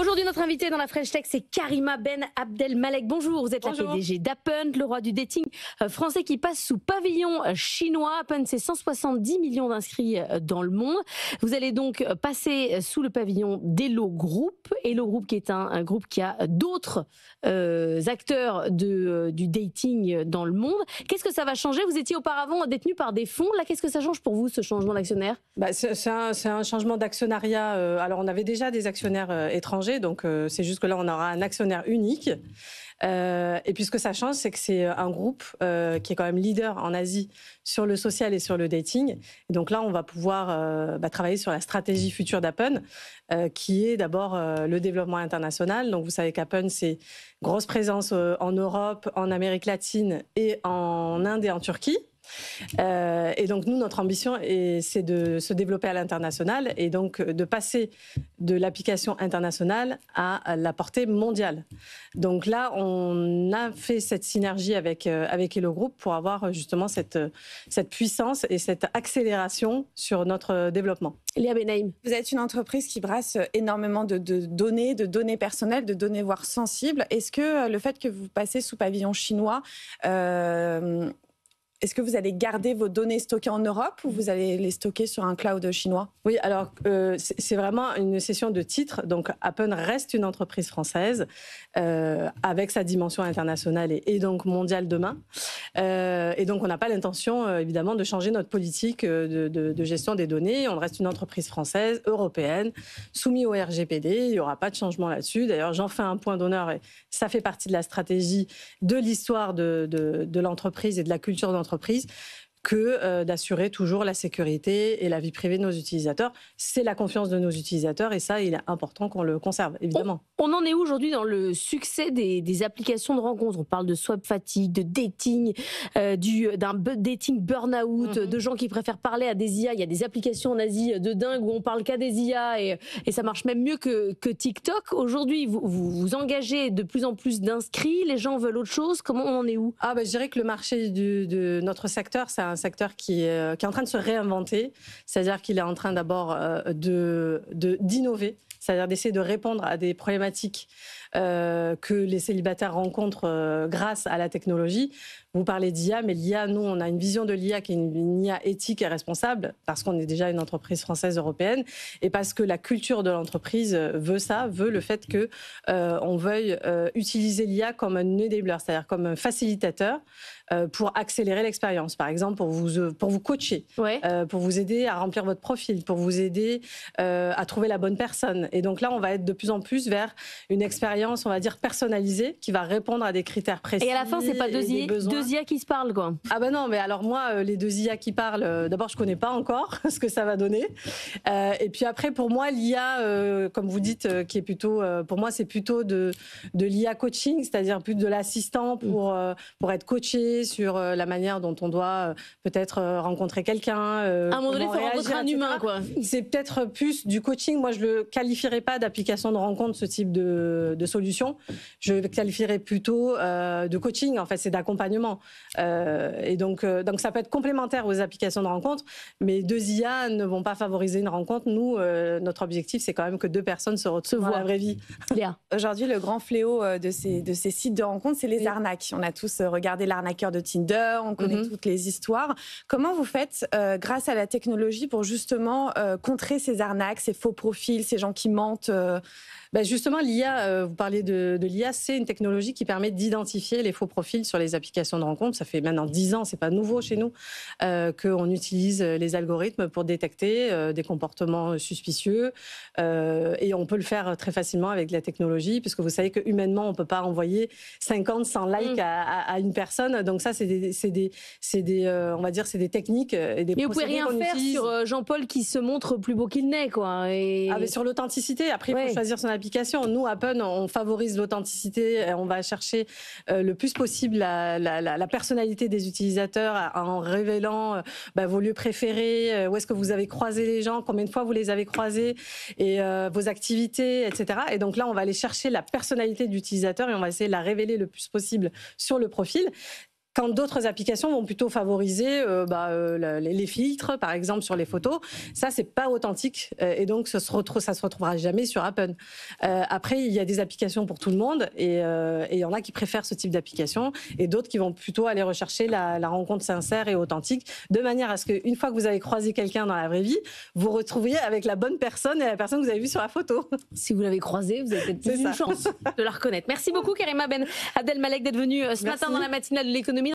Aujourd'hui, notre invitée dans la French Tech, c'est Karima Ben Abdelmalek. Bonjour, vous êtes la PDG d'Appen, le roi du dating français qui passe sous pavillon chinois. Appen, c'est 170 millions d'inscrits dans le monde. Vous allez donc passer sous le pavillon d'Hello Group. Hello Group qui est un groupe qui a d'autres acteurs du dating dans le monde. Qu'est-ce que ça va changer? Vous étiez auparavant détenu par des fonds. Là, qu'est-ce que ça change pour vous, ce changement d'actionnaire? C'est un changement d'actionnariat. Alors, on avait déjà des actionnaires étrangers, donc c'est juste que là, on aura un actionnaire unique. Et puis, ce que ça change, c'est que c'est un groupe qui est quand même leader en Asie sur le social et sur le dating. Et donc là, on va pouvoir travailler sur la stratégie future d'Appen, qui est d'abord le développement international. Donc, vous savez qu'Appen, c'est grosse présence en Europe, en Amérique latine et en Inde et en Turquie. Et donc nous, notre ambition, c'est de se développer à l'international et donc de passer de l'application internationale à la portée mondiale. Donc là, on a fait cette synergie avec Hello Group pour avoir justement cette puissance et cette accélération sur notre développement. Léa Benaïm. Vous êtes une entreprise qui brasse énormément de données personnelles, de données voire sensibles. Est-ce que le fait que vous passez sous pavillon chinois, est-ce que vous allez garder vos données stockées en Europe ou vous allez les stocker sur un cloud chinois? Oui, alors c'est vraiment une cession de titres. Donc Appen reste une entreprise française avec sa dimension internationale et donc mondiale demain. Et donc on n'a pas l'intention évidemment de changer notre politique de gestion des données. On reste une entreprise française, européenne, soumise au RGPD. Il n'y aura pas de changement là-dessus. D'ailleurs, j'en fais un point d'honneur et ça fait partie de la stratégie de l'histoire de l'entreprise et de la culture d'entreprise que d'assurer toujours la sécurité et la vie privée de nos utilisateurs. C'est la confiance de nos utilisateurs et ça, il est important qu'on le conserve, évidemment. On en est où aujourd'hui dans le succès des applications de rencontres? On parle de swap fatigue, de dating, d'un dating burn-out, de gens qui préfèrent parler à des IA. Il y a des applications en Asie de dingue où on parle qu'à des IA et ça marche même mieux que TikTok. Aujourd'hui, vous engagez de plus en plus d'inscrits, les gens veulent autre chose. Comment on en est où? Je dirais que le marché de notre secteur, c'est un secteur qui est en train de se réinventer, c'est-à-dire qu'il est en train d'abord d'innover, c'est-à-dire d'essayer de répondre à des problématiques que les célibataires rencontrent grâce à la technologie. Vous parlez d'IA, mais l'IA, nous, on a une vision de l'IA qui est une IA éthique et responsable, parce qu'on est déjà une entreprise française européenne, et parce que la culture de l'entreprise veut ça, veut le fait qu'on veuille utiliser l'IA comme un enabler, c'est-à-dire comme un facilitateur pour accélérer l'expérience. Par exemple, pour vous coacher, pour vous aider à remplir votre profil, pour vous aider à trouver la bonne personne. Et donc là, on va être de plus en plus vers une expérience, on va dire, personnalisée, qui va répondre à des critères précis. Et à la fin, c'est pas deux IA qui se parlent, quoi. Ah ben non, mais alors moi, les deux IA qui parlent, d'abord, je connais pas encore ce que ça va donner. Et puis après, pour moi, l'IA, comme vous dites, qui est plutôt, pour moi, c'est plutôt de l'IA coaching, c'est-à-dire plus de l'assistant pour être coaché sur la manière dont on doit peut-être rencontrer quelqu'un. À un moment donné, il faut rencontrer un humain, quoi. C'est peut-être plus du coaching. Moi, je le qualifierais pas d'application de rencontre, ce type de solution. Je le qualifierais plutôt de coaching. En fait, c'est d'accompagnement. Et donc ça peut être complémentaire aux applications de rencontre, mais deux IA ne vont pas favoriser une rencontre. Nous, notre objectif, c'est quand même que deux personnes se retrouvent dans la vraie vie. Léa. Aujourd'hui, le grand fléau de ces sites de rencontres, c'est les arnaques. On a tous regardé l'arnaqueur de Tinder, on connaît toutes les histoires. Comment vous faites, grâce à la technologie, pour justement contrer ces arnaques, ces faux profils, ces gens qui mentent Justement, l'IA, vous parlez de l'IA, c'est une technologie qui permet d'identifier les faux profils sur les applications de rencontres. Ça fait maintenant 10 ans, c'est pas nouveau chez nous, qu'on utilise les algorithmes pour détecter des comportements suspicieux. Et on peut le faire très facilement avec la technologie, puisque vous savez que humainement, on peut pas envoyer 50, 100 likes à une personne. Donc ça, c'est des on va dire, c'est des techniques et des procédés. Mais vous pouvez rien faire sur Jean-Paul qui se montre plus beau qu'il n'est, quoi. Mais sur l'authenticité, après, il faut choisir son application. Nous, Appen, on favorise l'authenticité. On va chercher le plus possible la personnalité des utilisateurs en révélant vos lieux préférés, où est-ce que vous avez croisé les gens, combien de fois vous les avez croisés, et vos activités, etc. Et donc là, on va aller chercher la personnalité de l'utilisateur et on va essayer de la révéler le plus possible sur le profil. Quand d'autres applications vont plutôt favoriser les filtres, par exemple, sur les photos, ça, c'est pas authentique et donc ça se retrouvera jamais sur Appen. Après, il y a des applications pour tout le monde et il y en a qui préfèrent ce type d'application et d'autres qui vont plutôt aller rechercher la rencontre sincère et authentique, de manière à ce qu'une fois que vous avez croisé quelqu'un dans la vraie vie, vous retrouviez avec la bonne personne et la personne que vous avez vue sur la photo. Si vous l'avez croisée, vous avez peut-être plus une chance de la reconnaître. Merci beaucoup, Karima Ben Abdelmalek, d'être venue ce matin dans la matinale de l'économie.